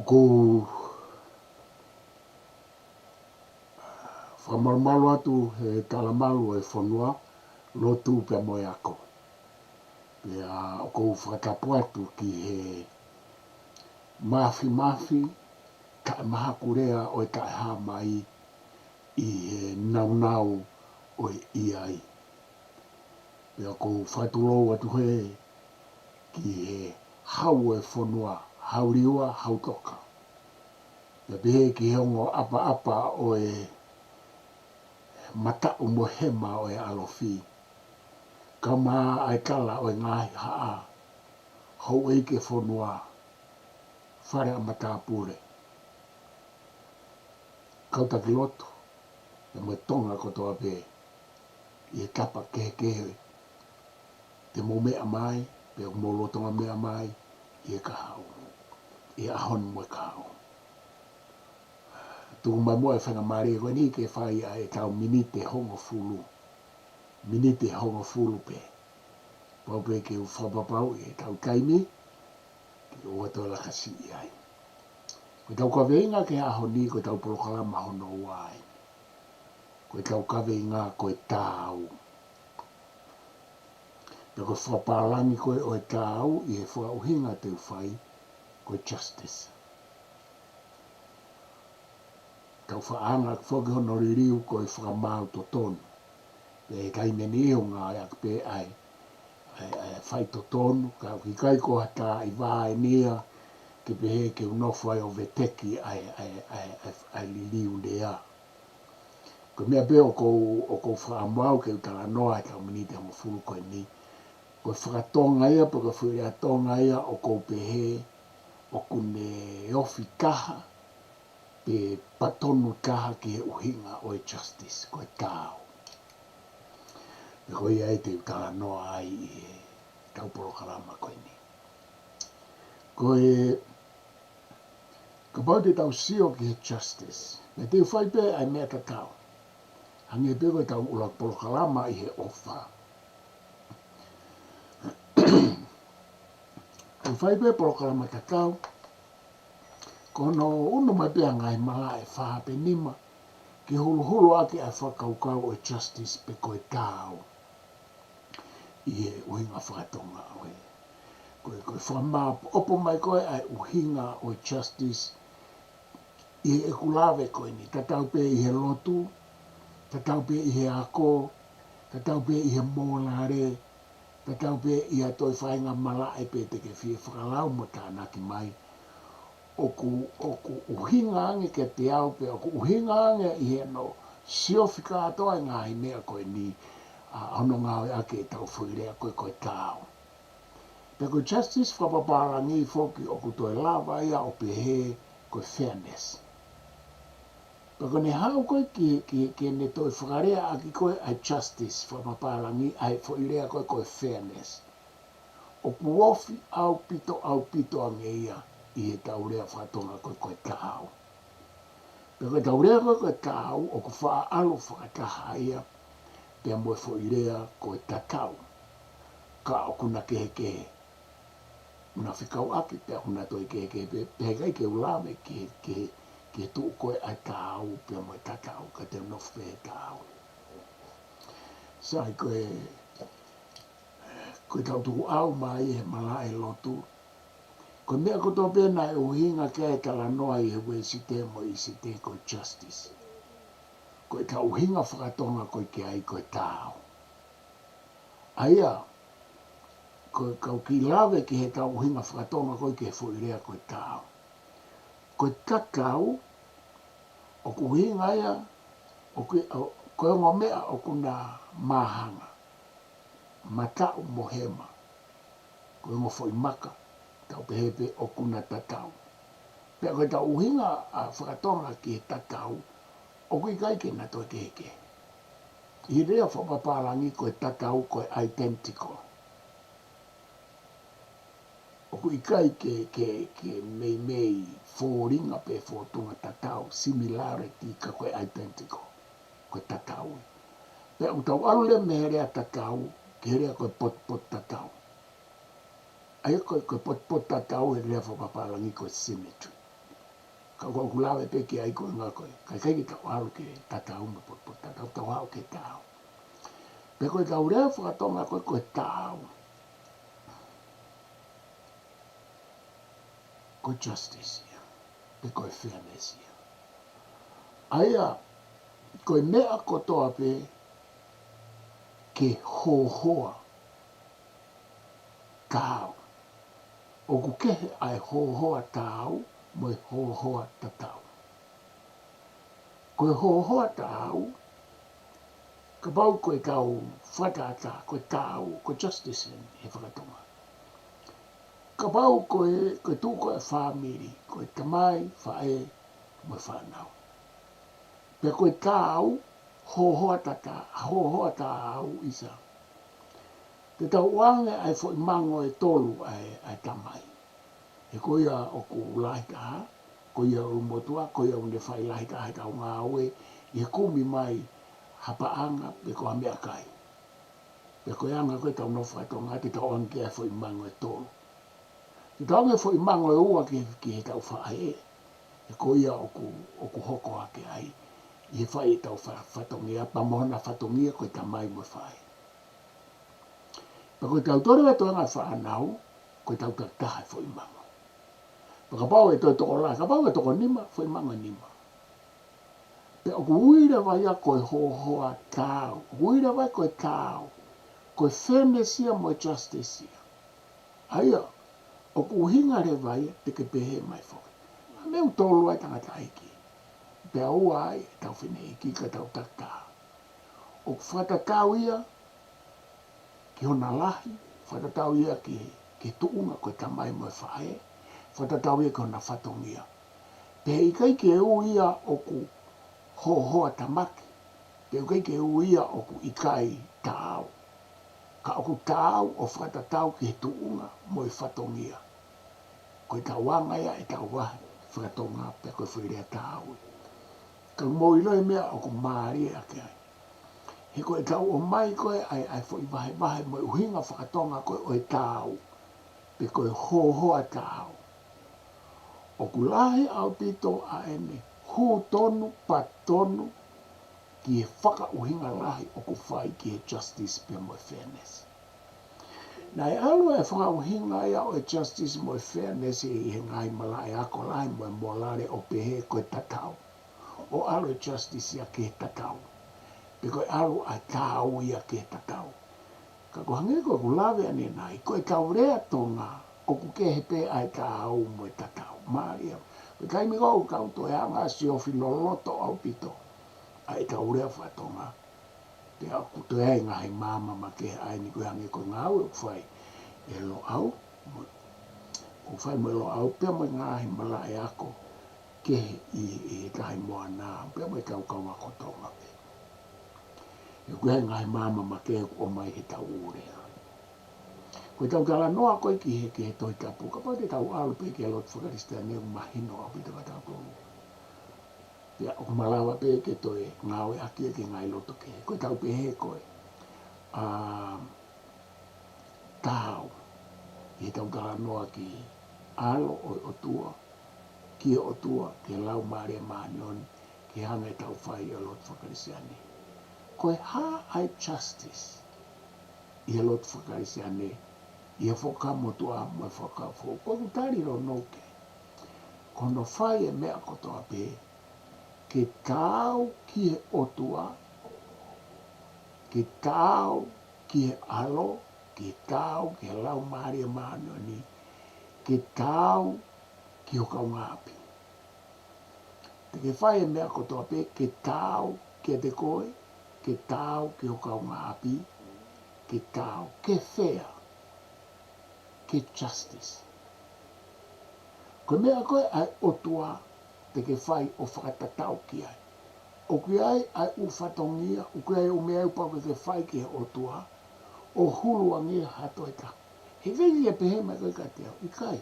ko whamarumalo atu he kalamalu e whanua lotu pe moe ako. Pea o kou whakatapu atu ki he mafi ka e maha kurea o e ka e ha mai i he naunau o e iai. Pea kou whaturou atu he ki he hau e whanua, hau riua, hau toka. Pea pehe ki he ongo apa o e matau mohema o e alofi. Ka maa ai kala o e ngahi haa. Hau eike whanua. Whare a matapure. Kautaki loto. E mo tonga kotoa pe. I e kapa kehe. Te mo mea mai. Pe o mo lotonga mea mai. I e kahau. I ahon mo e kahau. Tuku mai mo e whanga maari e koe ni ke whai a e tau minite hongo fulu. Minite hongo fulu pe. Pau pe ke u whapapau e tau kaimi. Ki o ato la kasi i ai. Koe tau kawe inga ke ahoni koe tau polokalama hono uai. Koe tau kawe inga koe tau. Pe koe whapalangi koe o e tau i e whauhinga te whai koe justice. Tau whaanga whoki hono ririu koe whakamau to tonu. Pe kai meni iho ngā yak pe ai whai to tonu. Ka ki kai ko hata i wāe nia ke pehe ke unofai o veteki ai ririu lea. Ko mea pe o kou whaamau ke utala noa e tau minite mo fulu koe ni. Ko whakatonga ia pe ko whiria tonga ia o kou pehe o kune ofi kaha. Pe patonu kaha ki he uhinga o e justice koe tau. Pe koe ia e te utala noa ai i e tau polokalama koe ni. Koe ka pau te tau sio ki he justice. Me te whai pe ai mea ta tau. Hangi pe koe tau ula polokalama i he ofa. Koe whai pe polokalama ta tau. Kono unu mai pia ngai mala e whaha pe nima. Ki hulu ake ai whakaukau o justice pe koe tau. I he uhinga whakatonga oe. Koe whamaa opo mai koe ai uhinga o justice. I he ekulave koe ni. Tatau pe i he lotu. Tatau pe i he ako. Tatau pe i he mōlare. Tatau pe i a toi whainga mala e pe te ke whie whakalau mo tānaki mai. Oku uhinga ange ke te au pe oku uhinga ange i he no siofika atoa ngā i mea koe ni ono ngā ake tau whuirea koe tau. Pe koe justice whapaparangi whoki oku toi lava ia o pehe koe fairness. Pe koe ne hau koe ki ne toi whakarea aki koe ai justice whapaparangi ai whuirea koe fairness. Oku ofi au pito ange ia. I he taurea whatonga koe tau. Pe koe taurea koe tau, o ku wha alo whakataha ia, pe moe whoirea koe tatau. Ka o kuna kehe. Una whikau aki, pe una toi kehe, pe kai ke ulame ke tu koe ai tau, pe moe tatau, ka te nof pe tau. Sai koe tau tuku au mai he mala e lotu. Ko mea koto pēna e uhinga kia e tala noa i he we si te mo i si te koe justice. Ko e ka uhinga whakatonga koe ki ai koe tau. Aia, ko kau ki lawe ki he tau uhinga whakatonga koe ki he whuirea koe tau. Koe takau, o ku uhinga ia, koe ongo mea o kuna mahanga. Matau mohema. Koe ongo whoi maka. Tau pehepe o kuna tatau. Pea koe tau uhinga a whakatonga ki he tatau, o kui kaike na toi keke. I rea whapaparangi koe tatau koe identical. O kui kaike ke mei fōringa pe fōtunga tatau, similarity ka koe identical, koe tatau. Pea utau alule me rea tatau, ke rea koe pot tatau. Ai koe pot tatau e rea whapaparangi koe symmetry. ka ko kulawe pe ki ai ko nga ko ka kai ki ta alu ke tata uma po tata ta wa ke tau pe ko ta ure fa tonga ko tau ko justice ia pe ko fairness ia aia ko mea ko toa pe ke hohoa tau o ku kehe ai hohoa tau mo hohoa tatau ko hohoa tau ka bau ko tau whatata ko tau ko justice he whakatonga ka bau ko tu ko family ko tamai whae mo whanau pe ko tau hohoa tau isa te tau wange ai fo mango e tolu ai tamai e ko ia o ku laika ko ia o motua ko ia unde fai laika ai tau ngawe i kumi mai hapaanga pe ko amea kai pe ko anga ko tau no fai tonga te tau anke ai fo mango e tolu te tau ange fo mango e ua ki he tau whae e ko ia o ku hoko ake ai i he whai e tau whatongia pamona whatongia ko tamai mo whai pa ko tau tore wato anga whanau ko tau taha fo mango pa ka pau e toko la ka pau e toko nima fo mango nima pe o ku uira vai a ko hohoa tau uira vai ko tau ko fairness ia mo justice ia aia o ku hinga re vai te ke pehe mai fo me u tolu ai tanga taiki pe au ai tau whine iki ka tau tata o ku whatatau ia ki hona lahi whatatau ia ki tuunga ko tamai mo whae whatatau ia ki hona whatongia pe ikai ke u ia o ku hohoa tamaki pe ikai ke u ia o ku ikai tau ka o ku tau o whatatau ki tuunga mo whatongia ko tau wanga ia e tau wahi whakatonga pe ko whirea tau ka moiloi mea o ku maari ake ai he koe tau o mai koe ai fo i vahe mo uhinga whakatonga koe o e tau pe koe hohoa tau o ku lahi au pito a ene hu tonu pa tonu ki e whaka uhinga lahi o ku whai ki e justice pe mo fairness na e alu e whaka uhinga ia o e justice mo fairness i he ngai malai ako lahi mo e molare o pehe koe tatau o alu justice ia ki e tatau pe koe alu a tau ia ke tatau. Ka ko hange koe ku lawe ane nai, koe tau rea tonga o ku kehe pe ai tau mo e tatau. Maria, pe kai mi kou kau to e anga si ofi loloto au pito. Ai tau rea whatonga. Pe au ku to e ngai mama ma ke ai ni koe hange koe ngau e whai. E lo au, o whai mo e lo au, pe mo ngai mala e ako ke i tahi moa nā, pe mo e tau kau ako tonga pe. E koe ngai mama ma ke o mai he tau urea. Koe tau tala noa koe ki he toi tapu, ka pau te tau alu pe ke lot whakaristea ne mahino au pita ka tau tolu. Pea o malawa pe ke toi ngau e aki e ke ngai loto ke. Koe tau pe he koe. Tau. He tau tala noa ki alo o tua. Ki o tua ke lau maare maanion ki hanga e tau whai o lot whakaristea ne. Koe ha ai justice i he lot whakaristea ne. Ia whoka motua mo e whoka who. Koe kutari ro noke. Kono whai e mea kotoa pe. Ke tau ki he otua. Ke tau ki he alo. Ke tau ki he lau maari e maanoni. Ke tau ki hoka unga api. Te ke whai e mea kotoa pe. Ke tau ki te koe. Ke tau ki hoka unga api. Ke tau ke whea. Ke justice. Ko mea koe ai otua te ke whai o whakatatau ki ai. O ki ai ai u whatongia, o ki ai o mea upau ke whai ki he otua, o hulua ngia hato e tau. He vegi e pehe mai koe ka te au. I kai,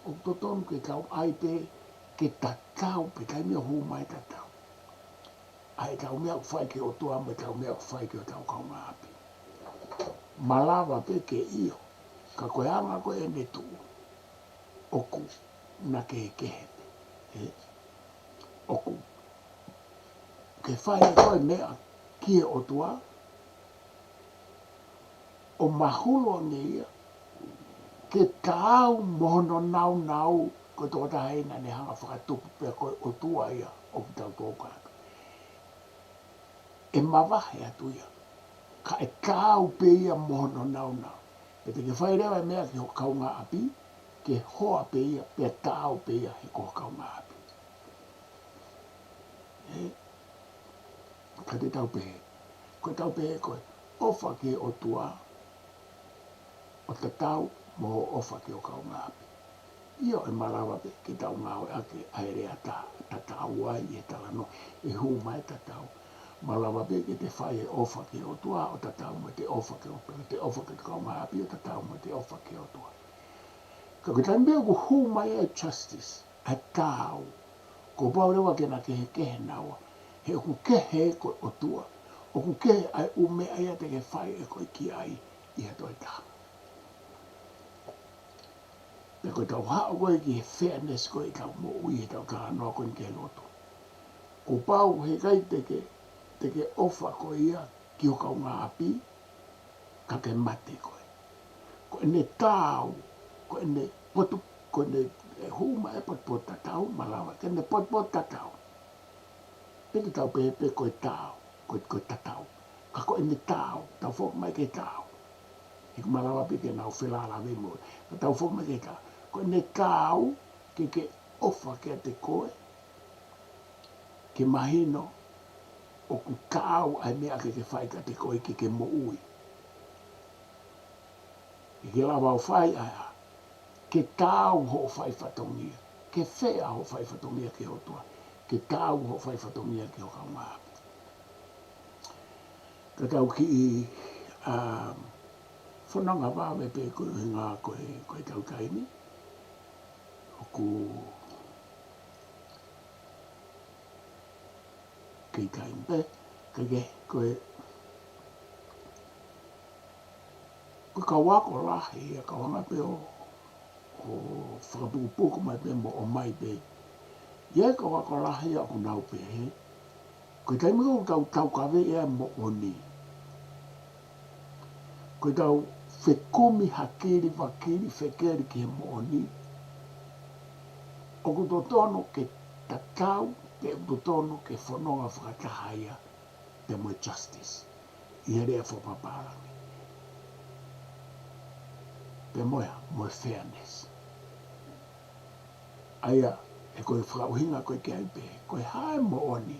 o totonu ke tau ai pe ke tatau, pe kai mea hu mai tatau. Ai tau mea u whai ki otua, me tau mea u whai ki o tau kaunga api. Malawa pe ke iyo. Ka koe anga koe e netu oku na ke kehepe. ke whai e koe mea kia o tua, o mahulo nge ia, ke tāu mohono nau, ko tō taheina ne hanga whakatupu pia koe o tua ia, o ki tau tōkātu. E mawahe atu ia, ka e tāu pe ia mohono nau. E te ke whai rewa mea ki ho kaunga api, ke hoa pe ia, pe tāu pe ia he ko kaunga api. Ka te tau pe he. Ko tau pe he koe, ofa ke o tua, o te tau mo ofa ke o kaunga api. Io e malawa pe ke tau ngā oe ake aerea ta tau ai e tala no, e hu mai ta tau. Malawa pe ke te whai e ofa ke o tua, o ta tau mo te ofa ke o tua, te ofa ke te kaunga api, o ta tau mo te ofa ke o tua. Ka ke tai mea ku hu mai e justice, a tau, ko paurewa ke na kehe naua, he o ku kehe koe o tua, o ku kehe ai ume ai te ke whai e koe ki ai i hato e taha. Pe koe tau hao koe ki he fairness koe tau mo ui he tau kaha noa koe ke loto. Ko pau he kai te ke ofa koe ia ki o kaunga api, ka ke mate koe. Ko ene tau, ko ene potu, ko ene huma e pot tatau, malawa, ke ene pot tatau. Pene tau pe koe tau, koe tatau. Ka ko ene tau, tau fok mai ke tau. Hiku malawa pe ke nau whelala we mo. Ka tau fok mai ke tau. Ko ene tau, ke ofa ke te koe, ke mahino, o ku tau ai mea ke whai ka te koe ke mo ui. Ke lawa o whai ai ke tau ho whai whatongia, ke whea ho whai whatongia ke o tua, ke tau ho whai whatongia ke o kaunga api. Ka tau ki i whananga wawe pe koe ngā koe tau kaini, o ku kei kaini pe, koe ka wako lahi, ka wanga pe o whakapukupuku mai pe mo o mai pe. Ia ka wako lahi a ku nau pe he. Koe taimiko tau kawe ea mo oni. Koe tau whekumi hakiri wakiri whekeri ki he mo oni. O ku to tono ke tatau, pe o to tono ke whanonga whakatahaia te mo justice. Ia rea whapaparangi. Pe moia, mo fairness. Aia, e koe whakauhinga koe ke aipe, koe hae mo oni.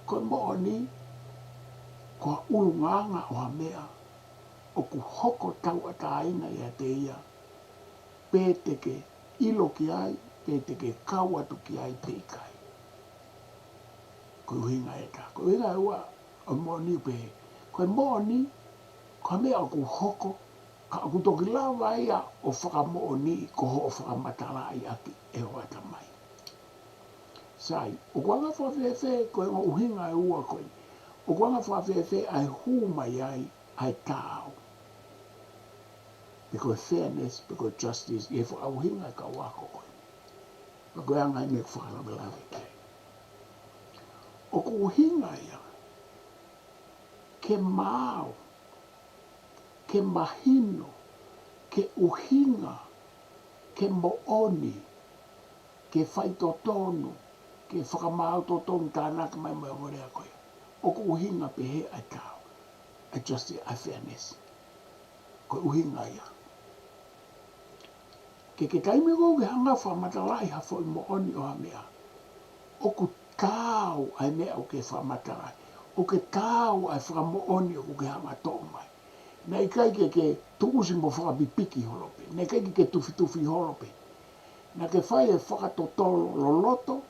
Koe mo oni, koe ulunganga o ha mea, o ku hoko tau ataina ia te ia, pē te ke ilo ki ai, pē te ke kau atu ki ai te ikai. Koe uhinga e ta, koe uhinga e ua, o mo oni pe, koe mo oni, koe mea o ku hoko, ka aku toki lawa ia o whakamo oni ko ho o whakamatala i aki e o ata mai. Sai, o kuanga whawhewhe koe ngā uhinga e ua koe, o kuanga whawhewhe ai hū mai ai tāo. Pe koe fairness, pe koe justice, i e whakauhinga e ka wako koe. Pa koe anga i me whakalawelawe kei. O ku uhinga ia, ke māo, ke mahino, ke uhinga, ke mooni, ke whaitotonu, ke whakamāutotonu tānaka mai mai o rea koe. O ku uhinga pe he ai tāo, ai justice, ai fairness. Koe uhinga ia. Ke taimi kou ke hanga whamatalai ha fo i mooni o ha mea. O ku tāo ai mea o ke whamatalai. O ke tāo ai whakamooni o ku ke hanga tō mai. Nei kai ke tuusi mo whakapipiki holope. Nei kai ke tufi holope. Na ke whai e whakatotolo loloto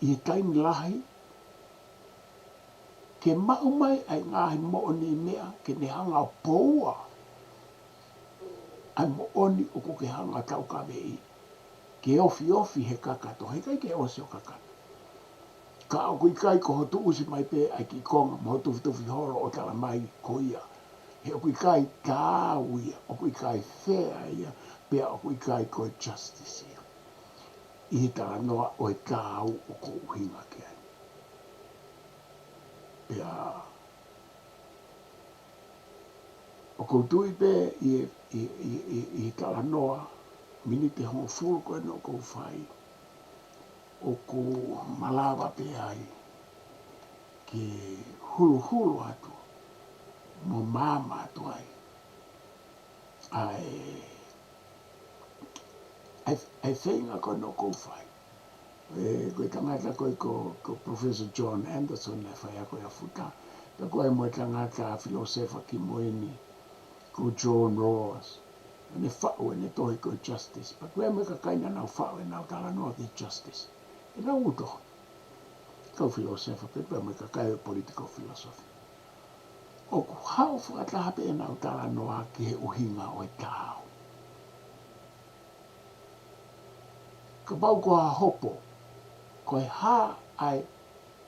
i taimi lahi. Ke maumai ai ngahi mooni mea ke ne hanga poua. Ai mooni o ku ke hanga tau kawe i. Ke ofi he kakato. He kai ke osi o kakato. Ka o kui kai ko ho tuusi mai pe ai ki konga mo ho tufi holo o tala mai ko ia. He o kui kai tāu ia, o kui kai whea ia, pia o kui kai koe justice ia. I he tala noa o e tāu o ko uhinga ki ai. Pea o koutui pe i tala noa mini te hongo fulu koe no kou whai o ko malawa pe ai ke hulu hulu atu mo mama atu ai ai whainga koe no kou whai koe tangata koe ko Professor John Anderson le whai a koe a futa ta koe mo tangata filosofa ki moeni ko John Rawls ne whao ne tohi ko justice pa koe me ka kaina nau whao e nau tala noa ki justice e nau uto kau filosofa pe koe me ka kai political philosophy o ku hao whakataha pe e nau tala noa ki he uhinga o e tāo ka pau ko ha hopo koe ha ai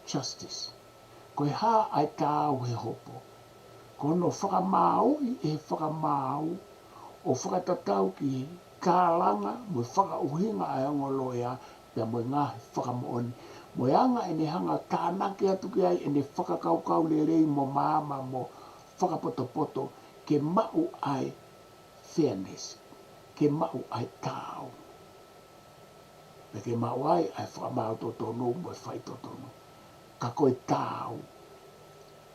justice koe ha ai tāo he hopo kono whakamau i e whakamau o whakatatau ki kālanga mo whakauhinga ai angoloia pia mo ngā whakamooni mo anga ene hanga tānake atu ki ai ene whakakaukau le rei mo māma mo whakapotopoto ke mau ai fairness ke mau ai tāo pe ke mau ai whakamau to tonu mo whai to tonu ka koe tāo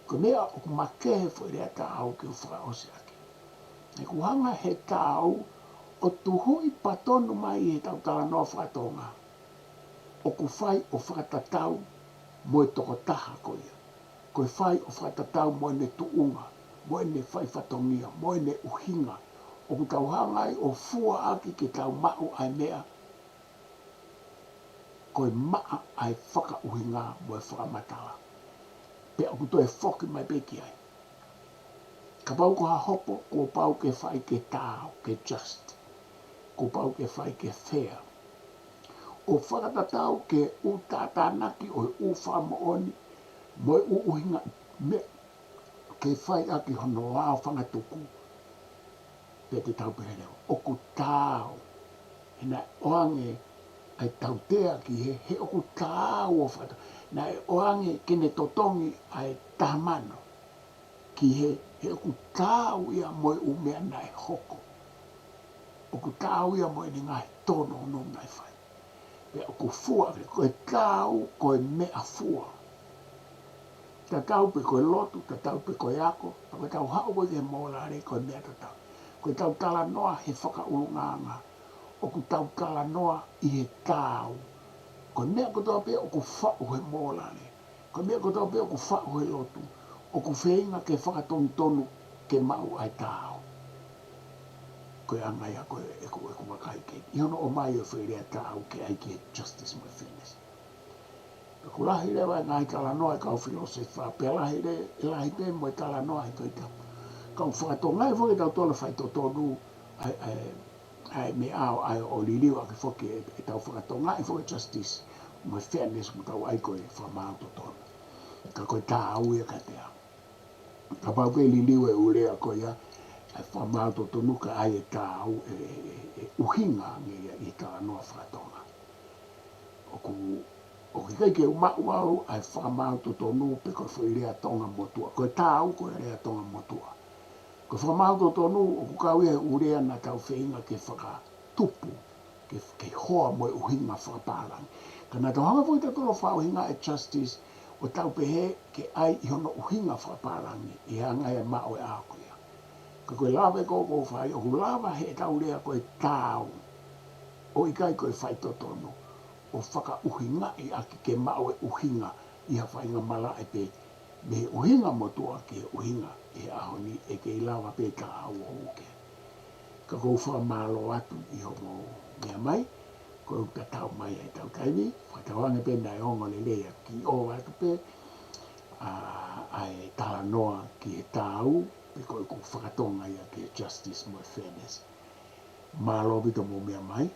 ko mea o ku makehe fo rea tāo ke u whakaose ake e ku hanga he tāo o tuhui patonu mai he tau tala noa whakatonga o ku whai o whakatatau mo e toko taha koia koe whai o whakatatau mo ne tuunga mo ne whai whatongia mo ne uhinga o ku tau hangai o fua aki ke tau mau ai mea koe maa ai whakauhinga mo e whakamatala pe o ku toi whoki mai peki ai ka pau ko ha hopo ko pau ke whai ke tāo ke just ko pau ke whai ke fair o whakatatau ke u tātānaki o u whamooni mo u uhinga me ke whai aki hono wao whangatuku pe te tau perereo o ku tāo hina oange ai tautea ki he o ku tāo o whata na e oange kene totongi ai tamano ki he o ku tāo ia mo u mea nai hoko o ku tāo ia mo ni ngai tono no nai whai pe o ku fua koe tāo koe mea fua ta tau pe koe lotu ta tau pe koe ako ta koe tau hao koe ke mola re koe mea ta tau koe tau tala noa he whaka ulunganga o ku tau tala noa i he tāo koe mea kotoa pe o ku whao he mola re koe mea kotoa pe o ku whao he lotu o ku whainga ke whakatonu tonu ke mau ai tāo koe angai a koe e ku wakai ke ihono o mai o whairea tāo ke ai ke justice my fairness ko lahi rewa ngai tala noa e kau filosofa pe lahi re lahi pe mo tala noa e toi tau kau whakato ngai fo ke tau tola whai to tonu ai me ao ai o liliu a ke fo ke e tau whakato ngai fo ke justice my fairness mo tau ai koe whamau to tonu ka koe tā au e ka te au ka pau ke liliu e urea koe ia ai whamau to tonu ka ai e tā au e uhinga nge i tala noa whakatonga o ke kai ke umau au ai whamau to tonu pe koe whairea tonga motua koe tā au koe rea tonga motua ko whamau to tonu o ku kau e urea na tau whainga ke whakatupu ke hoa mo e uhinga whakaparangi ka nā tau hanga fwoi te tolo whauhinga e justice o tau pehe ke ai i hono uhinga whakaparangi i hanga e mao e ako ia ka koe lawa e koko whai o ku lawa he tau rea koe tāu o i kai koe whai to tonu o whaka uhinga i aki ke mao e uhinga i ha whainga mala e pe me uhinga motua ke uhinga e ahoni e ke ilawa pe ka au o uke. Ka kou wha malo atu i homo mea mai, kou ta tau mai e tau taini, whatawange pe nai ongo le lea ki o atu pe, ai tala noa ki e tau, pe kou kou whakatonga ia ki e justice mo e fairness. Malo bito mo mea mai,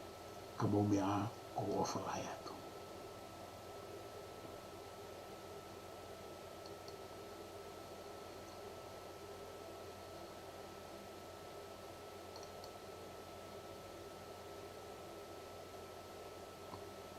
ka mo mea ko o whalai atu.